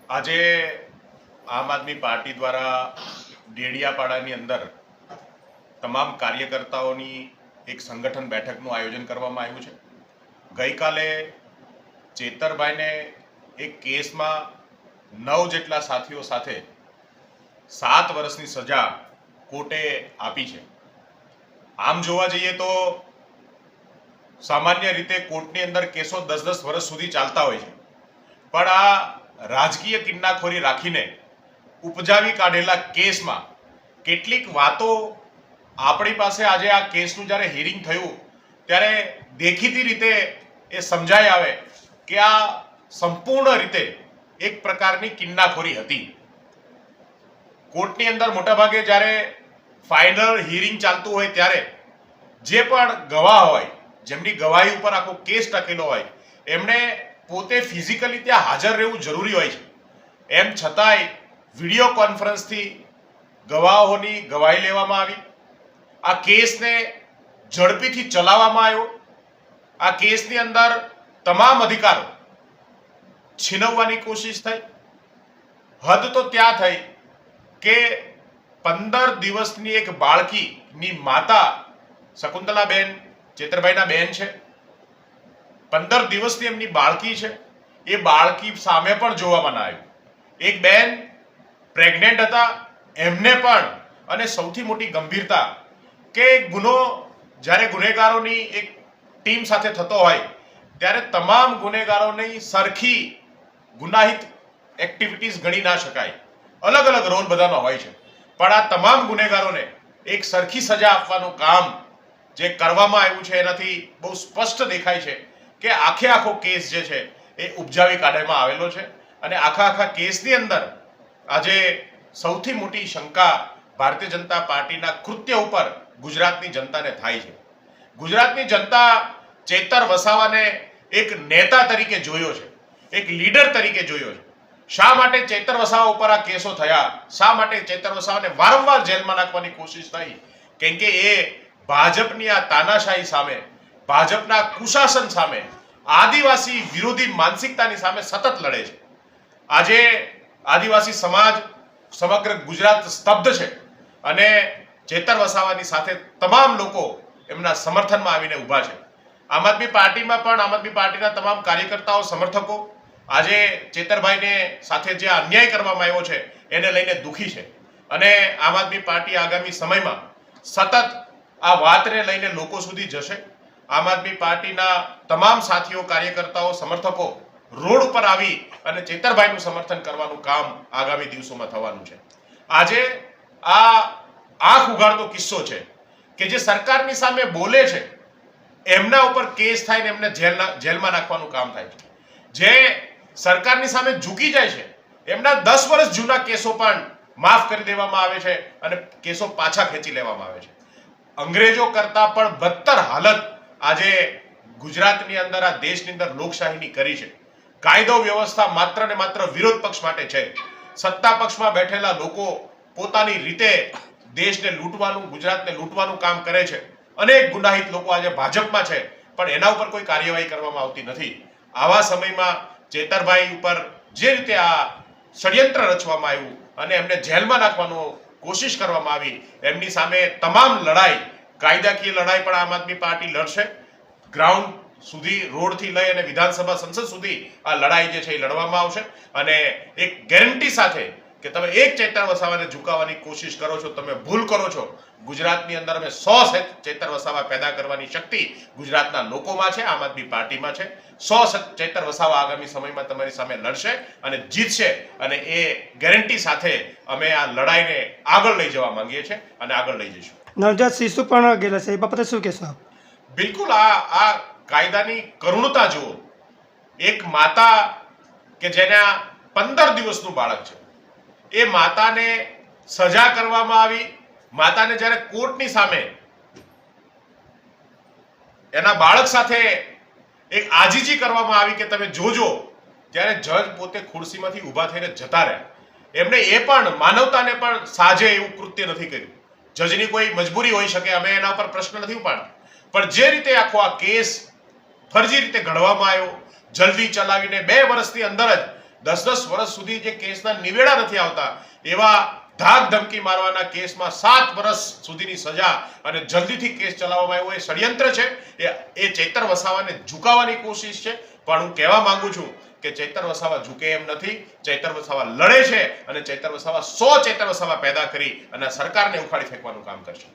આજે આમ આદમી પાર્ટી દ્વારા ડેડિયાપાડાની અંદર તમામ કાર્યકર્તાઓની એક સંગઠન બેઠકનું આયોજન કરવામાં આવ્યું છે. ગઈકાલે ચેતરભાઈને એક કેસમાં 9 જેટલા સાથીઓ સાથે 7 વર્ષની સજા કોર્ટે આપી છે. આમ જોવા જઈએ તો સામાન્ય રીતે કોર્ટની અંદર કેસો 10-10 વર્ષ સુધી ચાલતા હોય છે, પણ આ રાજકીય કિન્નાખોરી રાખીને ઉપજાવી કાઢેલા કેસમાં કેટલીક વાતો આપણી પાસે આજે આ કેસનું જ્યારે હિયરિંગ થયું ત્યારે દેખીતી રીતે એ સમજાઈ આવે કે આ સંપૂર્ણ રીતે એક પ્રકારની કિન્નાખોરી હતી. કોર્ટની અંદર મોટાભાગે જ્યારે ફાઇનલ હિયરિંગ ચાલતું હોય ત્યારે જે પણ ગવાહ હોય, જેમની ગવાહી ઉપર આખો કેસ ટકેલો હોય, એમણે પોતે ફિઝિકલી ત્યાં હાજર રહેવું જરૂરી હોય છે. એમ છતાંય વિડીયો કોન્ફરન્સથી ગવાહોની ગવાહી લેવામાં આવી. આ કેસને ઝડપીથી ચલાવવામાં આવ્યો. આ કેસની અંદર તમામ અધિકારો છીનવવાની કોશિશ થઈ. હદ તો ત્યાં થઈ કે 15 દિવસની એક બાળકીની માતા શકુંતલાબેન ચેતરભાઈના બેન છે. 15 દિવસની એમની બાળકી છે. એ બાળકી સામે પણ જોવામાં ના આવ્યું. એક બેન પ્રેગ્નેન્ટ હતા, એમને પણ. અને સૌથી મોટી ગંભીરતા કે ગુનો જ્યારે ગુનેગારોની એક ટીમ સાથે થતો હોય ત્યારે તમામ ગુનેગારોની સરખી ગુનાહિત એક્ટિવિટીઝ ગણી ના શકાય. અલગ અલગ રોલ બધાનો હોય છે, પણ આ તમામ ગુનેગારોને એક સરખી સજા આપવાનું કામ જે કરવામાં આવ્યું છે એનાથી બહુ સ્પષ્ટ દેખાય છે કે આખો કેસ જે છે એ ઉપજાવી કાઢવામાં આવેલો છે. અને આખા કેસની અંદર આજે સૌથી મોટી શંકા ભારતીય જનતા પાર્ટીના કૃત્ય ઉપર ગુજરાતની જનતાને થાય છે. ગુજરાતની જનતા ચેતર વસાવાને એક નેતા તરીકે જોયો છે, એક લીડર તરીકે જોયો છે. શા માટે ચેતર વસાવા ઉપર આ કેસો થયા? શા માટે ચેતર વસાવાને વારંવાર જેલમાં નાખવાની કોશિશ થઈ? કેમ કે એ ભાજપની આ તાનાશાહી સામે, ભાજપના કુશાસન સામે, આદિવાસી વિરોધી માનસિકતાની સામે સતત લડે છે. આજે આદિવાસી સમાજ સમગ્ર ગુજરાત સ્તબ્ધ છે અને ચેતર વસાવાની સાથે તમામ લોકો એમના સમર્થનમાં આવીને ઊભા છે. આમ આદમી પાર્ટીમાં પણ આમ આદમી પાર્ટીના તમામ કાર્યકર્તાઓ, સમર્થકો આજે ચેતરભાઈને સાથે જે અન્યાય કરવામાં આવ્યો છે એને લઈને દુઃખી છે. અને આમ આદમી પાર્ટી આગામી સમયમાં સતત આ વાતને લઈને લોકો સુધી જશે. આમ આદમી પાર્ટીના તમામ સાથીઓ, કાર્યકર્તાઓ, સમર્થકો રોડ ઉપર આવી અને ચેતરભાઈનું સમર્થન કરવાનું કામ આગામી દિવસોમાં થવાનું છે. આજે આ આંખ ઉઘાડતો કિસ્સો છે કે જે સરકારની સામે બોલે છે એમના ઉપર કેસ થાય ને એમને જેલમાં નાખવાનું કામ થાય છે. જે સરકારની સામે ઝૂકી જાય છે એમના 10 વર્ષ જૂના કેસો પણ માફ કરી દેવામાં આવે છે અને કેસો પાછા ખેંચી લેવામાં આવે છે. અંગ્રેજો કરતા પણ બદતર હાલત આજે ગુજરાતની અંદર, આ દેશની અંદર લોકશાહીની કરી છે. કાયદો વ્યવસ્થા માત્ર ને માત્ર વિરોધ પક્ષ માટે છે. સત્તા પક્ષમાં બેઠેલા લોકો પોતાની રીતે દેશને લૂંટવાનું, ગુજરાતને લૂંટવાનું કામ કરે છે. અનેક ગુનાહિત લોકો આજે ભાજપમાં છે, પણ એના ઉપર કોઈ કાર્યવાહી કરવામાં આવતી નથી. આવા સમયમાં ચેતરભાઈ ઉપર જે રીતે આ ષડયંત્ર રચવામાં આવ્યું અને એમને જેલમાં નાખવાનો કોશિશ કરવામાં આવી, એમની સામે તમામ લડાઈ, કાયદાકીય લડાઈ પણ આમ આદમી પાર્ટી લડશે. ગ્રાઉન્ડ સુધી, રોડથી લઈ અને વિધાનસભા, સંસદ સુધી આ લડાઈ જે છે એ લડવામાં આવશે. અને એક ગેરંટી સાથે કે તમે એક ચેતર વસાવાને ઝુકાવવાની કોશિશ કરો છો, તમે ભૂલ કરો છો. ગુજરાતની અંદર અમે 100 ચેતર વસાવા પેદા કરવાની શક્તિ ગુજરાતના લોકોમાં છે, આમ આદમી પાર્ટીમાં છે. 100 ચેતર વસાવા આગામી સમયમાં તમારી સામે લડશે અને જીતશે. અને એ ગેરંટી સાથે અમે આ લડાઈને આગળ લઈ જવા માંગીએ છીએ અને આગળ લઈ જઈશું. નવજાત શિશુ પણ ગયેલા છે, એ બાબતે શું કહેશો આપ? બિલકુલ, આ કાયદાની કરુણતા જુઓ. એક માતા કે જેના 15 દિવસનું બાળક છે, એ માતાને સજા કરવામાં આવી. માતાને જ્યારે કોર્ટની સામે એના બાળક સાથે એક આજીજી કરવામાં આવી કે તમે જોજો, ત્યારે જજ પોતે ખુરશીમાંથી ઊભા થઈને જતા રહ્યા. એમણે એ પણ માનવતાને પણ સાજે એવું કૃત્ય નથી કર્યું. જજની કોઈ મજબૂરી હોઈ શકે, અમે એના ઉપર પ્રશ્ન નથી ઉપાડતા, પણ જે રીતે આખો આ કેસ ફરજી રીતે ઘડવામાં આવ્યો, જલ્દી ચલાવીને 2 વર્ષની અંદર જ 10-10 વર્ષ સુધી જે કેસના નિવેડા નથી આવતા એવા ધાક ધમકી મારવાના કેસમાં 7 વર્ષ સુધીની સજા અને જલ્દીથી કેસ ચલાવવામાં આવ્યો એ ષડયંત્ર છે. એ ચૈતર વસાવાને ઝુકાવવાની કોશિશ છે. પણ હું કહેવા માંગુ છું કે ચૈતર વસાવા ઝૂકે એમ નથી. ચૈતર વસાવા લડે છે અને ચૈતર વસાવા 100 ચૈતર વસાવા પેદા કરી અને સરકારને ઉખાડી ફેંકવાનું કામ કરશે.